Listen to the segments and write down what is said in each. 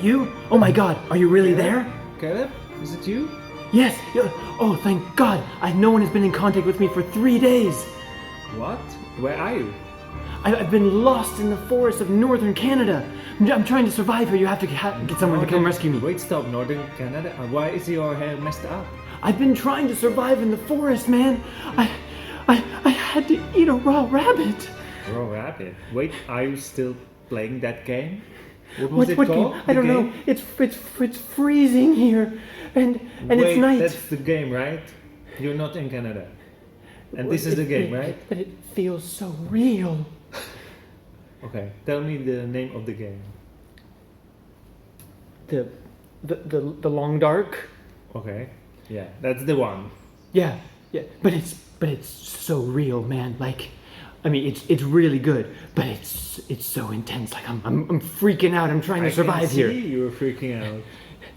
you? Oh my god, are you really there? Caleb, is it you? Yes. Oh, thank God. No one has been in contact with me for 3 days. What? Where are you? I've been lost in the forests of northern Canada. I'm trying to survive here. You have to get someone to come rescue me. Wait, stop, Northern Canada? Why is your hair messed up? I've been trying to survive in the forest, man. I had to eat a raw rabbit. Raw rabbit? Wait, are you still playing that game? What was it What called? game? I don't know. It's freezing here, and Wait, it's night. That's the game, right? You're not in Canada. And this is the game, right? But it feels so real. Okay, tell me the name of the game. The long dark. Okay, yeah, that's the one. Yeah, but it's so real, man. Like, I mean, it's really good, but it's so intense. Like I'm freaking out. I'm trying to survive here. I can see you're freaking out.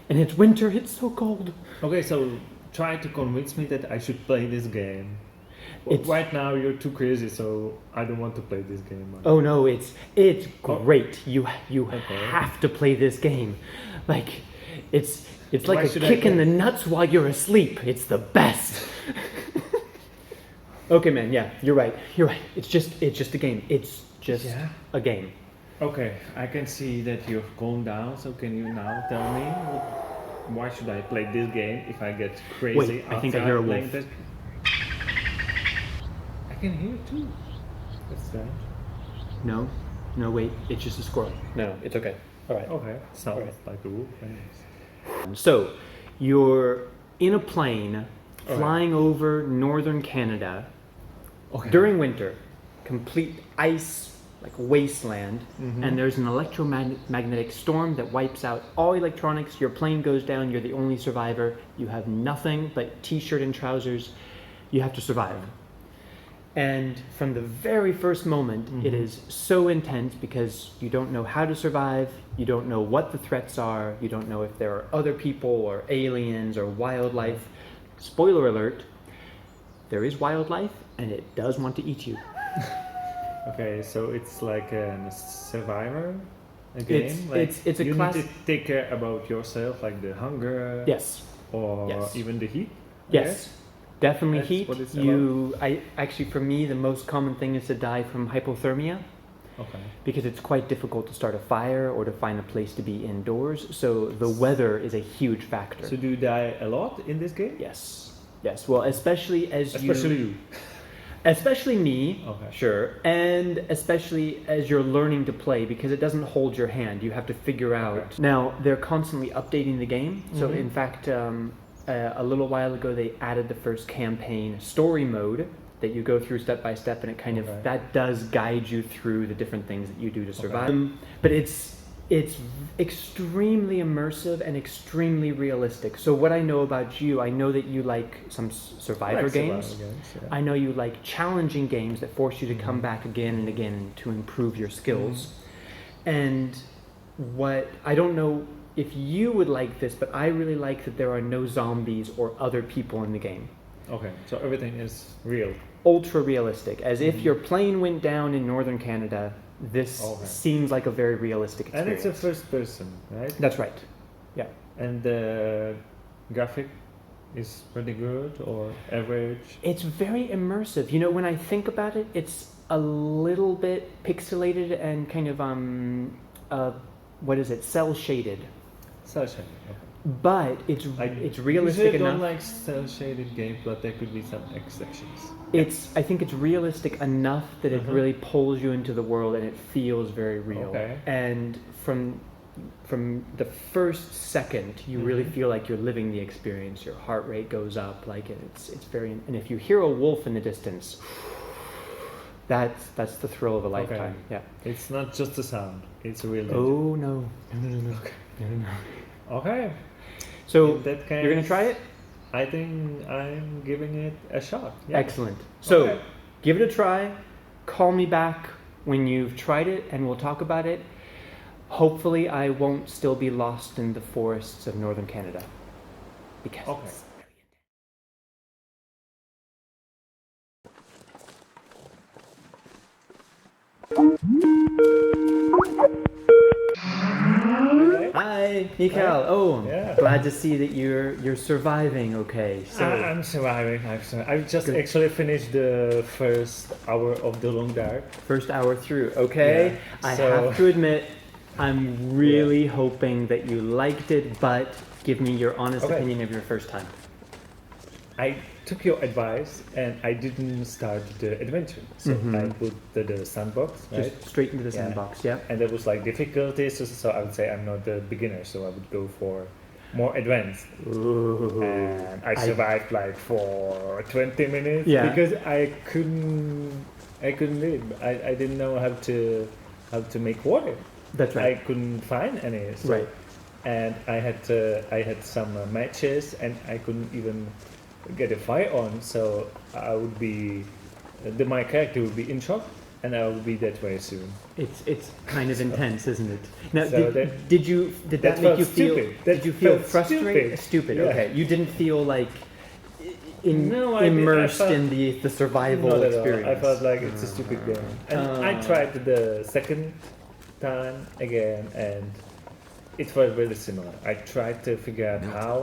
And it's winter. It's so cold. Okay, so try to convince me that I should play this game. Right now you're too crazy, so I don't want to play this game. Oh no, it's great. You have to play this game. Like, it's like a kick in the nuts while you're asleep. It's the best. Okay, man. Yeah, you're right. It's just a game. It's just a game. Okay, I can see that you've calmed down. So can you now tell me why should I play this game if I get crazy? Wait, I think I hear a wolf. I can hear it too. That's strange. No, wait. It's just a squirrel. No, it's okay. All right. Okay, sounds like a wolf. So, you're in a plane flying over northern Canada during winter, complete ice, like wasteland, and there's an electromagnetic storm that wipes out all electronics. Your plane goes down. You're the only survivor. You have nothing but t-shirt and trousers. You have to survive. And from the very first moment, it is so intense because you don't know how to survive, you don't know what the threats are, you don't know if there are other people or aliens or wildlife. Spoiler alert, there is wildlife and it does want to eat you. Okay, so it's like a survivor, a game? It's a you class. need to take care about yourself, like the hunger, Yes. or even the heat. Yes. Definitely That's heat. what it's Actually, for me, the most common thing is to die from hypothermia. Okay. Because it's quite difficult to start a fire or to find a place to be indoors. So the weather is a huge factor. So do you die a lot in this game? Yes. Well, especially you. Especially me, Okay. sure, and especially as you're learning to play, because it doesn't hold your hand. You have to figure out. Okay. Now, they're constantly updating the game. So in fact, a little while ago, they added the first campaign story mode that you go through step by step, and it kind of that does guide you through the different things that you do to survive. But it's extremely immersive and extremely realistic. So what I know about you, I know that you like some survivor games. I know you like challenging games that force you to come back again and again to improve your skills. And what I don't know if you would like this, but I really like that there are no zombies or other people in the game. Okay, so everything is real. Ultra realistic, as if your plane went down in northern Canada. This seems like a very realistic experience. And it's a first person, right? That's right. Yeah. And the graphic is pretty good or average? It's very immersive. You know, when I think about it, it's a little bit pixelated and kind of what is it? Cell shaded. Cell shaded. Okay. But it's realistic enough. I don't like cell shaded games, but there could be some exceptions. I think it's realistic enough that it really pulls you into the world and it feels very real. Okay. And from the first second, you really feel like you're living the experience. Your heart rate goes up, like it's very. And if you hear a wolf in the distance, that's the thrill of a lifetime. Yeah. It's not just a sound; it's a real. Oh no. Okay. No. Okay. So In that case, you're gonna try it? I think I'm giving it a shot. Yeah. Excellent. So give it a try. Call me back when you've tried it and we'll talk about it. Hopefully I won't still be lost in the forests of northern Canada. Because it's really intense. Hi. Hi, Mikael. Oh, Yeah. glad to see that you're surviving. Okay, so I'm surviving. I've just Good. actually finished the first hour of the long dark. first hour through. Okay, Yeah, I so- have to admit, I'm really hoping that you liked it, but give me your honest Okay. opinion of your first time. I took your advice and I didn't start the adventure. So I put the sandbox, right? Just straight into the Yeah. sandbox. Yeah. And there was like difficulties, so I would say I'm not a beginner, so I would go for more advanced. Ooh. And I survived like for 20 minutes Yeah. because I couldn't live. I didn't know how to make water. That's I right. couldn't find any. So, Right. And I had some matches and I couldn't even get a fire on. So I would be my character would be in shock and I would be dead very soon. It's kind of intense, isn't it? Now, So did that that make you felt feel? stupid. Did That you feel felt frustrated? stupid. Stupid. Yeah. Okay. You didn't feel like No, I immersed felt- in the survival Not at all. experience. I felt like it's a stupid game. And I tried the second time again and it was really similar. I tried to figure out how,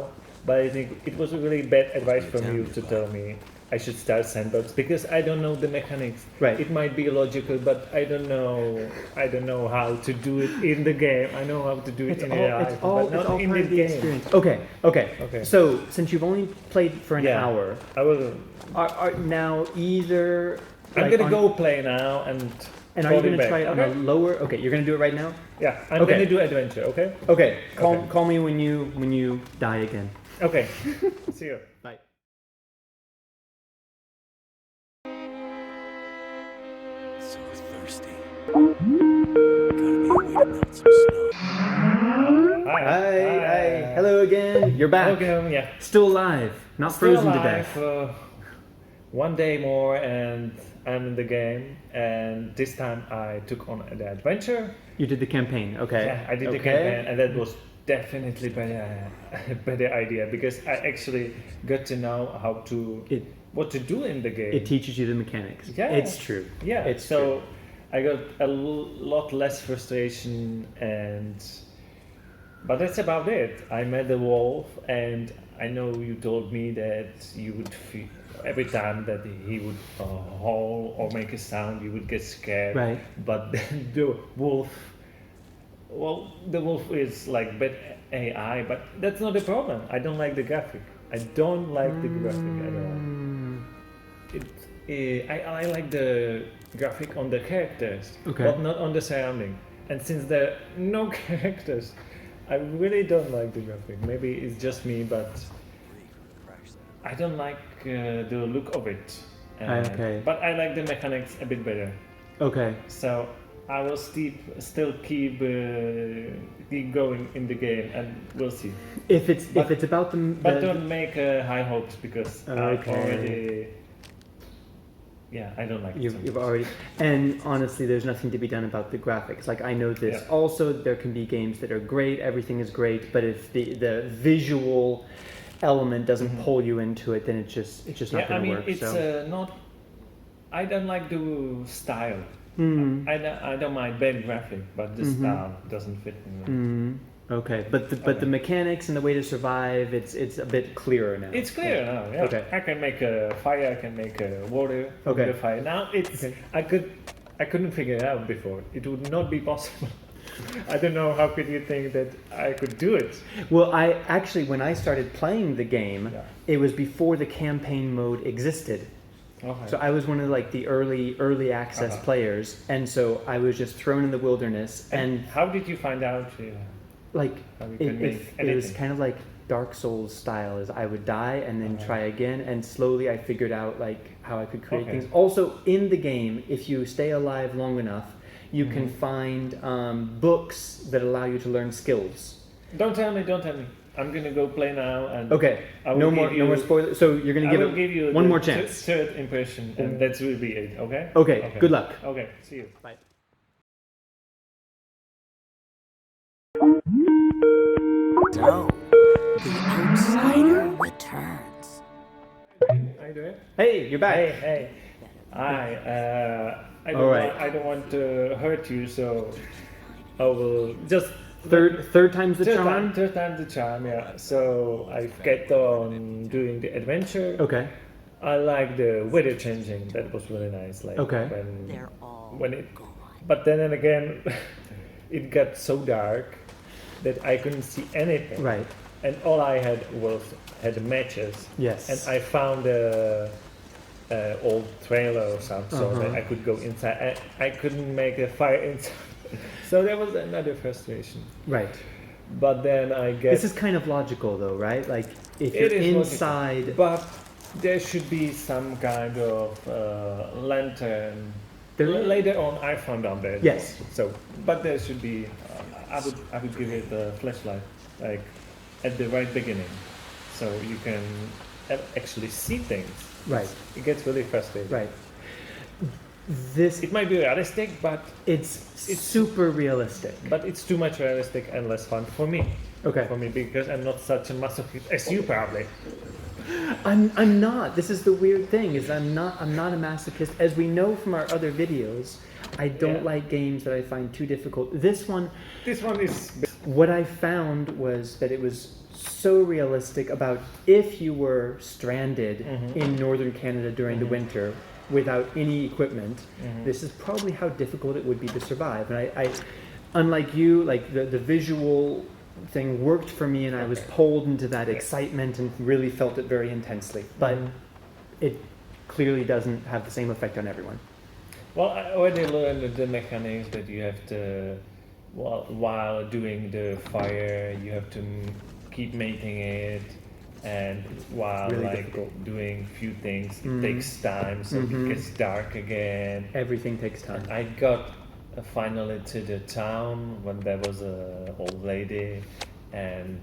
but I think it was a really bad advice from you to tell me I should start sandbox because I don't know the mechanics. Right. It might be logical, but I don't know how to do it in the game. I know how to do it in real life, but not in part the of the game. experience. Okay. So since you've only played for an Yeah. hour, I will. are now either I'm like, gonna on- go play now and. And are you call going to back, try it on okay? a lower? Okay, you're going to do it right now. Yeah, I'm Okay. gonna do adventure. Okay. Okay, Okay. call me when you die again. Okay. See you. Bye. So thirsty. Gotta be a way to melt some snow. Hi. Hello again. You're back. Okay. Yeah. Still alive, not frozen to alive, death. One day more and I'm in the game. And this time I took on the adventure. You did the campaign. Okay. Yeah, I did the campaign, and that was definitely a better idea because I actually got to know what to do in the game. It teaches you the mechanics. Yeah. It's true. Yeah, It's so true. I got a lot less frustration, but that's about it. I met the wolf, and I know you told me that you would feel every time that he would howl or make a sound, you would get scared. Right. But then the wolf is like bad AI, but that's not the problem. I don't like the graphic. I don't like the graphic at all. I like the graphic on the characters, Okay. but not on the surrounding. And since there are no characters, I really don't like the graphic. Maybe it's just me, but I don't like the look of it. Okay. But I like the mechanics a bit better. Okay. So I will still keep going in the game, and we'll see. If it's about the But don't make high hopes because I've Okay. already. Yeah, I don't like it. so You've much. already, and honestly, there's nothing to be done about the graphics. Like I know this. Yeah. Also, there can be games that are great, everything is great, but if the visual element doesn't pull you into it, then it's just not Yeah, I going to mean work. it's so. not. I don't like the style. Hmm. I don't mind bad graphic, but the style doesn't fit me. Okay, but the mechanics and the way to survive, it's a bit clearer now. It's clear now. Yeah. Okay. I can make a fire. I can make a water from Okay. the fire. Now it's. Okay. I couldn't figure it out before. It would not be possible. I don't know how could you think that I could do it. Well, I actually, when I started playing the game, Yeah. it was before the campaign mode existed. Okay. So I was one of like the early access Uh-huh. players, and so I was just thrown in the wilderness, and how did you find out? like How you it, can make it was anything. kind of like Dark Souls style. Is I would die and then try again, and slowly I figured out like how I could create Okay. things. Also, in the game, if you stay alive long enough, you can Mm-hmm. find books that allow you to learn skills. Don't tell me. I'm gonna go play now. And Okay, I will no give more you- spoilers. So you're gonna I give will it give you one the more chance. Third impression, and that will be it. Okay. Okay, good luck. Okay. See you. Bye. So, the outsider returns. How you doing? Hey, you're back. Hey. I All right. I don't want to hurt you, so I will just third time's the charm. Third time the charm, yeah. So I kept on doing the adventure. Okay. I like the weather changing. That was really nice. Like Okay. when it, but then and again, it got so dark that I couldn't see anything. Right. And all I had the matches. Yes. And I found a old trailer or something, so that I could go inside. I couldn't make a fire inside, so that was another frustration. Right. But then I guess This is kind of logical, though, right? Like if it you're is inside. logical, but there should be some kind of lantern. Later on, I found out that. Yes. So, but there should be. I would give it a flashlight, like at the right beginning, so you can actually see things. Right. It gets really frustrating. Right. This It might be realistic, but it's super realistic. it's too much realistic and less fun for me. Okay. For me, because I'm not such a masochist as you probably. I'm not. This is the weird thing is I'm not a masochist. As we know from our other videos, I don't Yeah. like games that I find too difficult. This one is. what I found was that it was so realistic about if you were stranded in northern Canada during the winter without any equipment, this is probably how difficult it would be to survive. And I unlike you, like the visual thing worked for me and I was pulled into that excitement and really felt it very intensely. But it clearly doesn't have the same effect on everyone. Well, I already learned the mechanics that you have to, while doing the fire, you have to keep making it, and while Really like difficult. doing few things, it takes time, so it gets dark again. Everything takes time. I got finally to the town when there was a old lady, and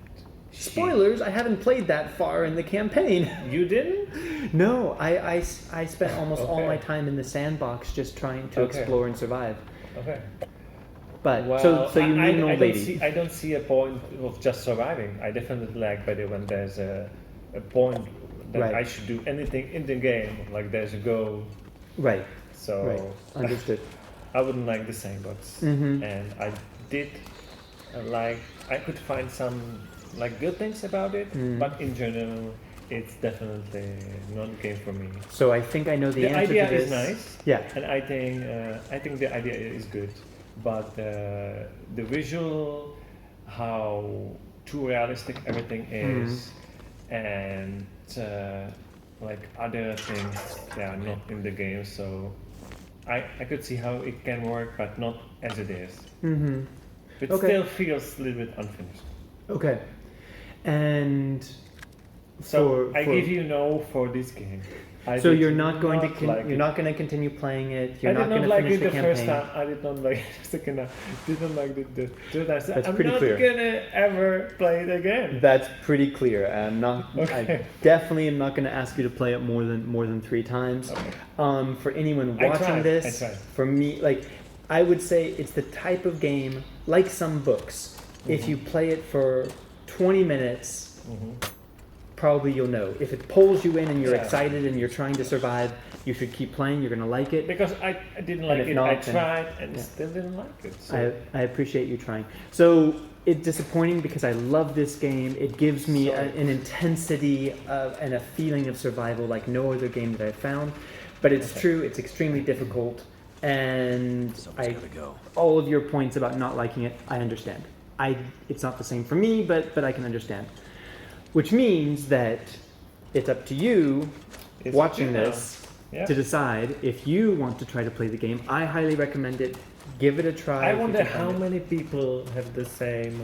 Spoilers, I haven't played that far in the campaign. You didn't? No, I spent almost all Okay. my time in the sandbox just trying to Okay. explore and survive. Okay. But Well, so you meet an old lady. I don't see a point of just surviving. I definitely like better when there's a point that Right. I should do anything in the game, like there's a goal. Right, So right. Understood. I wouldn't like the sandbox, and I did like I could find some like good things about it, but in general, it's definitely not a game for me. So I think I know the answer idea to this. is nice. Yeah. And I think the idea is good, but the visual, how too realistic everything is, and like other things they are not in the game. So I could see how it can work, but not as it is. It Okay. still feels a little bit unfinished. Okay. And So I for- give you no for this game. So did you're not going to like you're it. not going to continue playing it. You're I not did going not to like finish it the the first campaign. time. I did not like it the second time. Didn't like it the third time. So That's I'm pretty not clear. gonna ever play it again. That's pretty clear. I'm not. I Okay. definitely am not going to ask you to play it more than 3 times. Okay. For anyone I watching tried, this, I tried. for me, like I would say, it's the type of game like some books. If you play it for 20 minutes, probably you'll know. If it pulls you in and you're Yeah. excited and you're trying to survive, you should keep playing. You're going to like it. Because I didn't like if it. not, I then- tried and still didn't like it. So. I appreciate you trying. So it's disappointing because I love this game. It gives me an intensity and a feeling of survival like no other game that I've found. But it's true, it's extremely difficult. And Someone's gotta go. all of your points about not liking it, I understand. It's not the same for me, but I can understand. Which means that it's up to you It's watching up to you now. this Yeah. to decide if you want to try to play the game. I highly recommend it. Give it a try. I if you wonder can find how it. many people have the same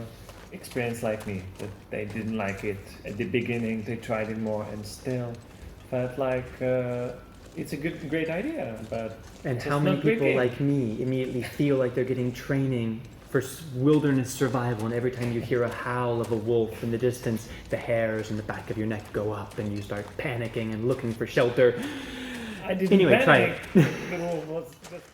experience like me, that they didn't like it at the beginning. They tried it more and still felt like it's a great idea, but And it's how not many a great people game. like me immediately feel like they're getting training for wilderness survival, and every time you hear a howl of a wolf in the distance, the hairs in the back of your neck go up and you start panicking and looking for shelter. I didn't Anyway, try panic. it. The wolf was just